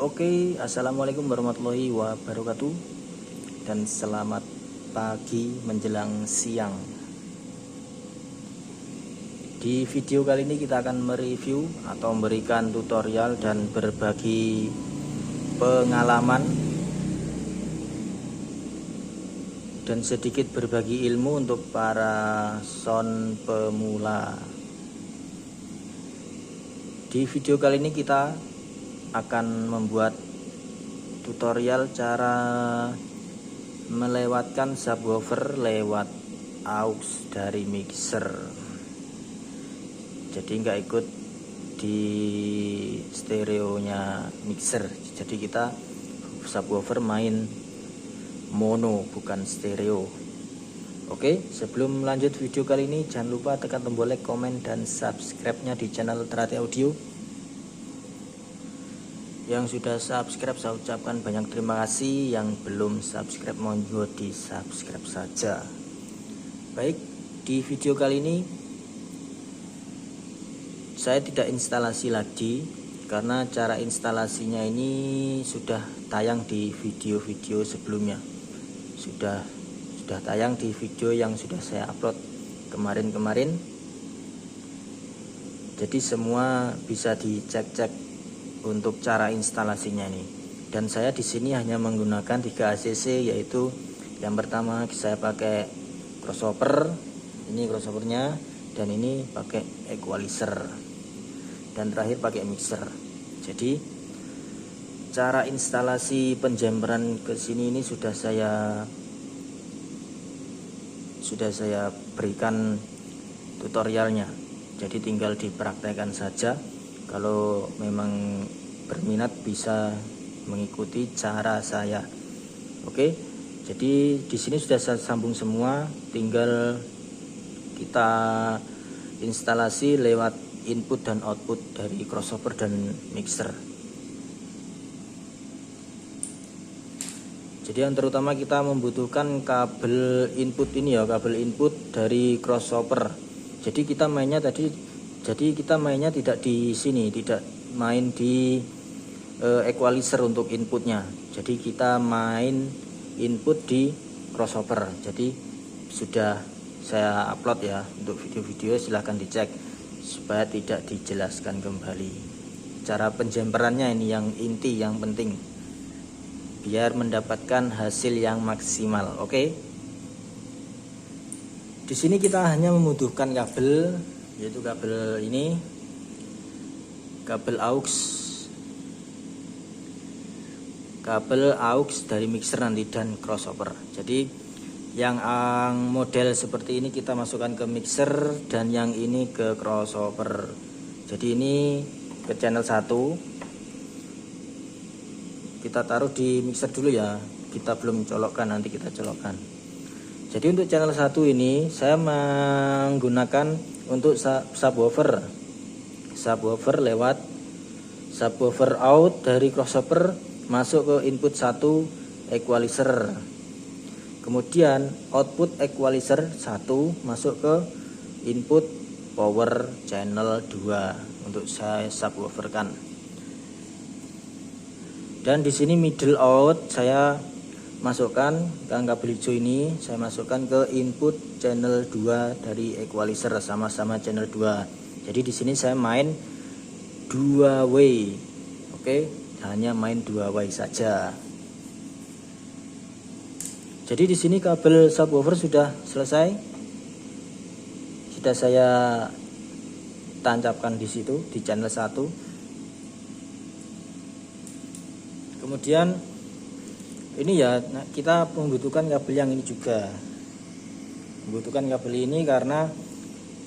Oke, assalamualaikum warahmatullahi wabarakatuh, dan selamat pagi menjelang siang. Di video kali ini kita akan mereview atau memberikan tutorial dan berbagi pengalaman dan sedikit berbagi ilmu untuk para sound pemula. Di video kali ini kita akan membuat tutorial cara melewatkan subwoofer lewat aux dari mixer. Jadi nggak ikut di stereonya mixer. Jadi kita subwoofer main mono bukan stereo. Oke, sebelum lanjut video kali ini jangan lupa tekan tombol like, komen, dan subscribe-nya di channel Terate Audio. Yang sudah subscribe saya ucapkan banyak terima kasih. Yang belum subscribe monggo di subscribe saja. Baik, di video kali ini saya tidak instalasi lagi karena cara instalasinya ini sudah tayang di video-video sebelumnya. Sudah tayang di video yang sudah saya upload kemarin-kemarin. Jadi semua bisa dicek-cek untuk cara instalasinya ini. Dan saya di sini hanya menggunakan 3 ACC, yaitu yang pertama saya pakai crossover, ini crossovernya, dan ini pakai equalizer, dan terakhir pakai mixer. Jadi cara instalasi penjamperan ke sini ini sudah saya berikan tutorialnya. Jadi tinggal dipraktekkan saja. Kalau memang berminat bisa mengikuti cara saya. Oke. Jadi di sini sudah saya sambung semua, tinggal kita instalasi lewat input dan output dari crossover dan mixer. Jadi yang terutama kita membutuhkan kabel input ini ya, kabel input dari crossover. Jadi kita mainnya tidak di sini, tidak main di equalizer untuk inputnya. Jadi kita main input di crossover. Jadi sudah saya upload ya untuk video-video, silahkan dicek supaya tidak dijelaskan kembali. Cara penjamperannya ini yang inti, yang penting, biar mendapatkan hasil yang maksimal. Oke. Di sini kita hanya membutuhkan kabel, yaitu kabel ini, kabel aux dari mixer nanti dan crossover. Jadi yang model seperti ini kita masukkan ke mixer, dan yang ini ke crossover. Jadi ini ke channel 1 kita taruh di mixer dulu ya, kita belum colokkan, nanti kita colokkan. Jadi untuk channel 1 ini saya menggunakan untuk subwoofer lewat subwoofer out dari crossover masuk ke input 1 equalizer, kemudian output equalizer 1 masuk ke input power channel 2 untuk saya subwooferkan. Dan di sini middle out saya masukkan kabel hijau ini, saya masukkan ke input channel 2 dari equalizer, sama-sama channel 2. Jadi di sini saya main 2 way. Oke, hanya main 2 way saja. Jadi di sini kabel subwoofer sudah selesai. Sudah saya tancapkan di situ di channel 1. Kemudian ini ya, kita membutuhkan kabel yang ini juga. Membutuhkan kabel ini karena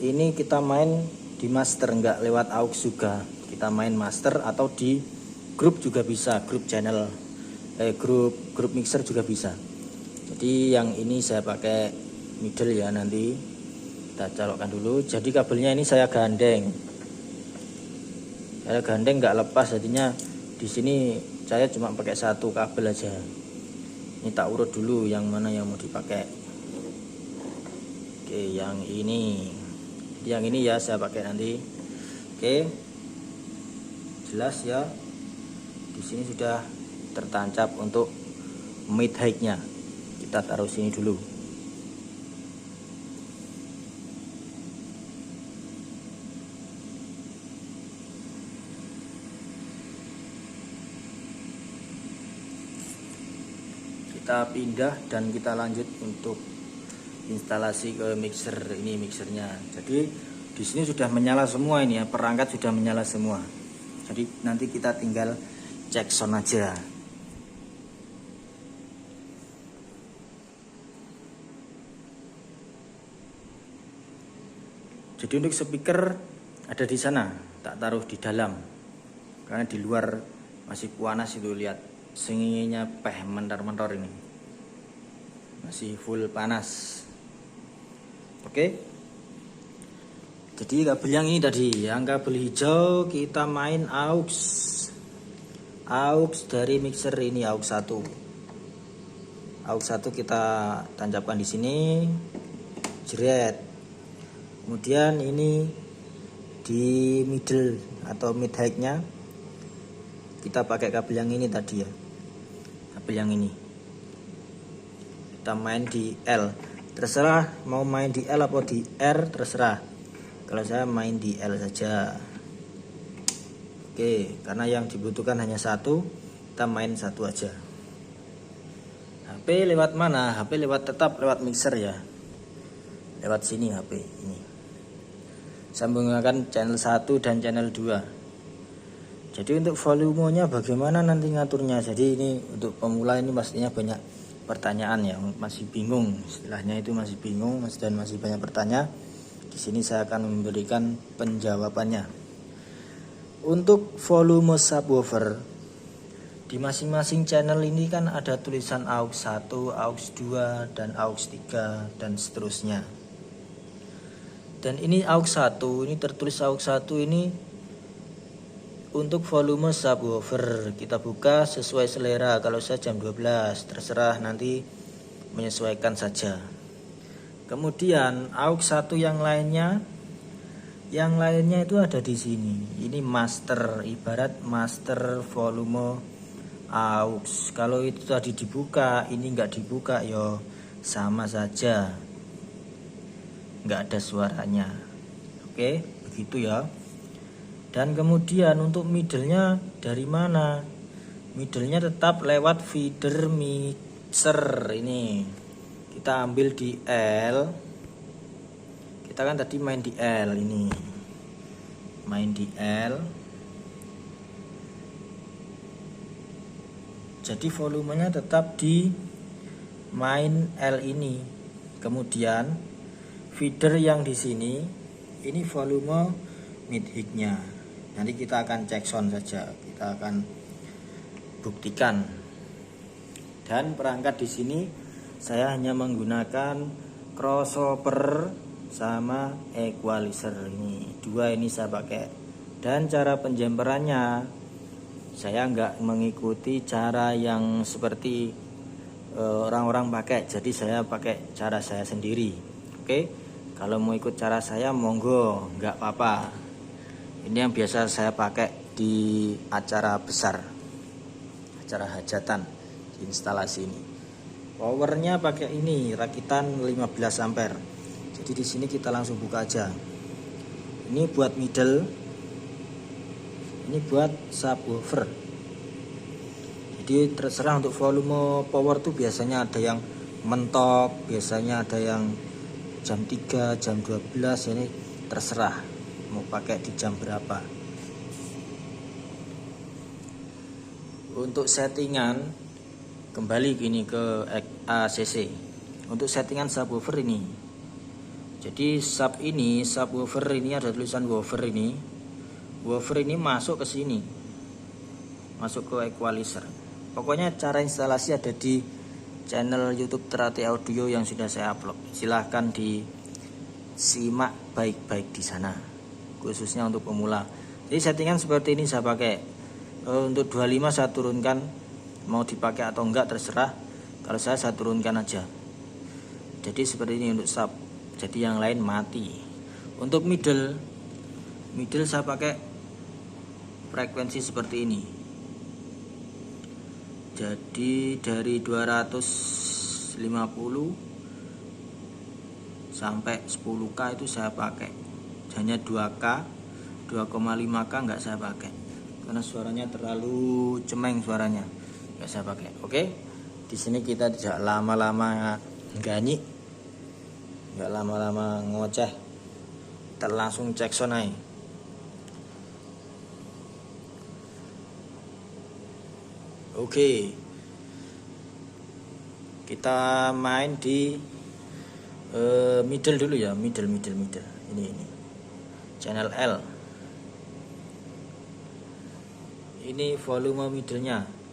ini kita main di master, enggak lewat aux juga. Kita main master atau di grup juga bisa, grup channel, grup mixer juga bisa. Jadi yang ini saya pakai middle ya, nanti kita colokkan dulu. Jadi kabelnya ini saya gandeng. Saya gandeng nggak lepas, jadinya di sini saya cuma pakai 1 kabel aja. Ini tak urut dulu yang mana yang mau dipakai. Oke, yang ini. Yang ini ya saya pakai nanti. Oke. Jelas ya. Di di sini sudah tertancap untuk mid high-nya. Kita taruh sini dulu. Kita pindah dan kita lanjut untuk instalasi ke mixer. Ini mixernya. Jadi di sini sudah menyala semua ini ya, perangkat sudah menyala semua. Jadi nanti kita tinggal cek sound aja. Jadi untuk speaker ada di sana, tak taruh di dalam. Karena di luar masih panas itu, lihat senginya peh mentor-mentor ini. Masih full panas. Oke. Jadi kabel yang ini tadi, yang kabel hijau kita main aux dari mixer ini, aux 1. Aux 1 kita tancapkan di sini. Jeret. Kemudian ini di middle atau mid high-nya kita pakai kabel yang ini tadi ya. Kabel yang ini. Kita main di L. Terserah mau main di L atau di R, terserah. Kalau saya main di L saja. Oke, karena yang dibutuhkan hanya satu, kita main satu aja. HP lewat mana? HP tetap lewat mixer ya. Lewat sini HP ini. Sambungkan channel 1 dan channel 2. Jadi untuk volumenya bagaimana nanti ngaturnya? Jadi ini untuk pemula ini pastinya banyak pertanyaan ya, masih bingung. Istilahnya itu masih bingung dan masih banyak bertanya. Di sini saya akan memberikan penjawabannya. Untuk volume subwoofer di masing-masing channel ini kan ada tulisan aux 1, aux 2 dan aux 3 dan seterusnya. Dan ini aux 1, ini tertulis aux 1 ini untuk volume subwoofer. Kita buka sesuai selera. Kalau saya jam 12, terserah nanti menyesuaikan saja. Kemudian aux 1 yang lainnya itu ada di sini. Ini master, ibarat master volume aux. Kalau itu tadi dibuka, ini enggak dibuka ya sama saja. Enggak ada suaranya. Oke, begitu ya. Dan kemudian untuk middle-nya dari mana? Middle-nya tetap lewat feeder mixer ini. Kita ambil di L. Kita kan tadi main di L ini. Main di L. Jadi volumenya tetap di main L ini. Kemudian feeder yang di sini ini volume mid high-nya. Nanti kita akan cek sound saja. Kita akan buktikan. Dan perangkat di sini saya hanya menggunakan crossover sama equalizer ini. Dua ini saya pakai. Dan cara penjemperannya saya nggak mengikuti cara yang seperti orang-orang pakai. Jadi saya pakai cara saya sendiri. Oke. Kalau mau ikut cara saya monggo, nggak apa-apa. Ini yang biasa saya pakai di acara besar, acara hajatan, di instalasi ini. Powernya pakai ini rakitan 15 ampere. Jadi di sini kita langsung buka aja. Ini buat middle, ini buat subwoofer. Jadi terserah untuk volume power tuh biasanya ada yang mentok, biasanya ada yang jam 3, jam 12, ini terserah mau pakai di jam berapa. Untuk settingan kembali gini ke ACC. Untuk settingan subwoofer ini. Jadi subwoofer ini ada tulisan woofer ini. Woofer ini masuk ke sini. Masuk ke equalizer. Pokoknya cara instalasi ada di channel YouTube Terate Audio yang sudah saya upload. Silahkan disimak baik-baik di sana, khususnya untuk pemula. Jadi settingan seperti ini saya pakai. Untuk 25 saya turunkan, mau dipakai atau enggak terserah. Kalau saya turunkan aja. Jadi seperti ini untuk sub. Jadi yang lain mati. Untuk middle saya pakai frekuensi seperti ini. Jadi dari 250 sampai 10k itu saya pakai, hanya 2k 2,5k nggak saya pakai karena suaranya terlalu cemeng, suaranya nggak saya pakai. Oke, di sini kita tidak lama-lama ganyi, nggak lama-lama ngoceh, kita langsung cek sonai. Oke, kita main di middle dulu ya, middle. Ini channel L. Ini volume middlenya.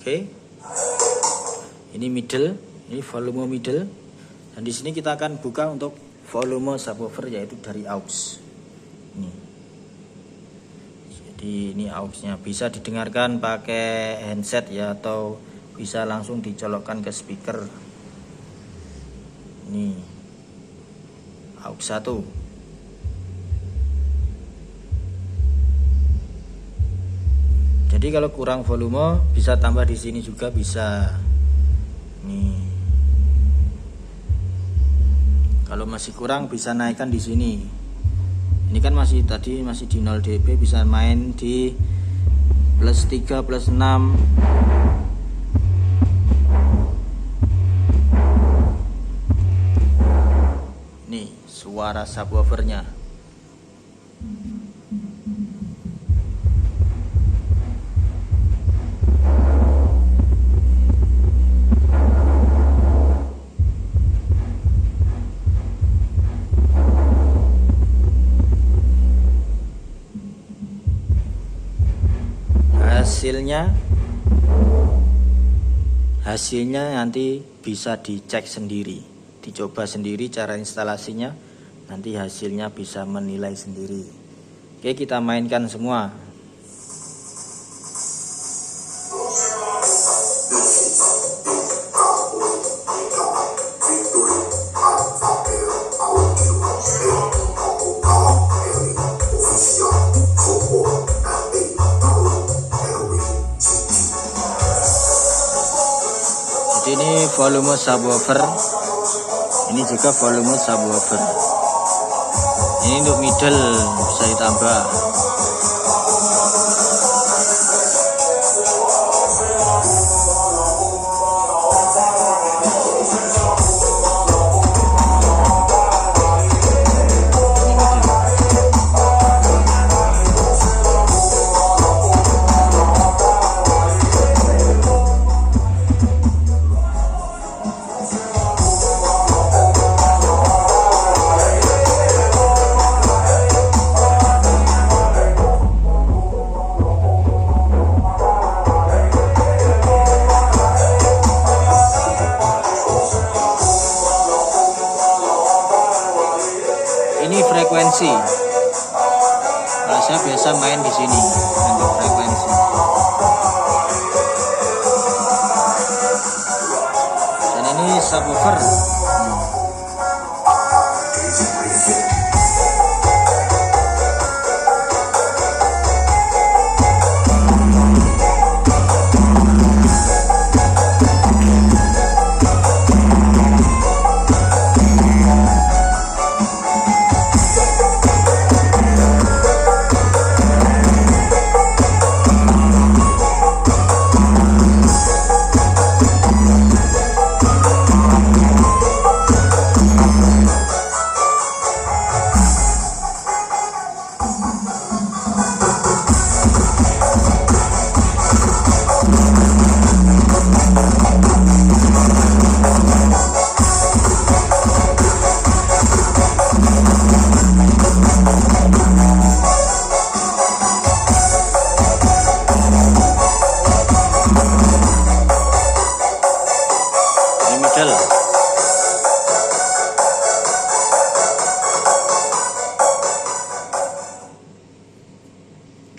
Oke, ini middle, ini volume middle, dan di sini kita akan buka untuk volume subwoofer, yaitu dari aux. Ini, jadi ini auxnya bisa didengarkan pakai handset ya, atau bisa langsung dicolokkan ke speaker. Ini aux 1. Jadi kalau kurang volume bisa tambah di sini juga bisa. Nih. Kalau masih kurang bisa naikkan di sini. Ini kan masih tadi masih di 0 dB, bisa main di +3 +6. Nih suara subwoofernya. Hasilnya nanti bisa dicek sendiri, dicoba sendiri cara instalasinya, nanti hasilnya bisa menilai sendiri. Oke, kita mainkan semua. Ini volume subwoofer, ini juga volume subwoofer. Ini untuk middle bisa ditambah. Ini frekuensi. Nah, saya biasa main di sini untuk frekuensi. Dan ini subwoofer.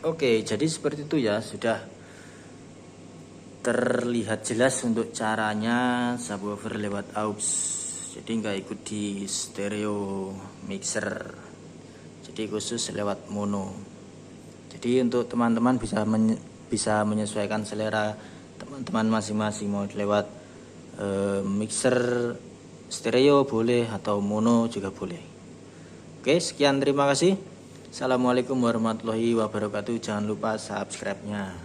Oke, jadi seperti itu ya, sudah terlihat jelas untuk caranya subwoofer lewat aux. Jadi nggak ikut di stereo mixer, jadi khusus lewat mono. Jadi untuk teman-teman bisa menyesuaikan selera teman-teman masing-masing, mau lewat mixer stereo boleh atau mono juga boleh. Oke, sekian, terima kasih. Assalamualaikum warahmatullahi wabarakatuh. Jangan lupa subscribe-nya.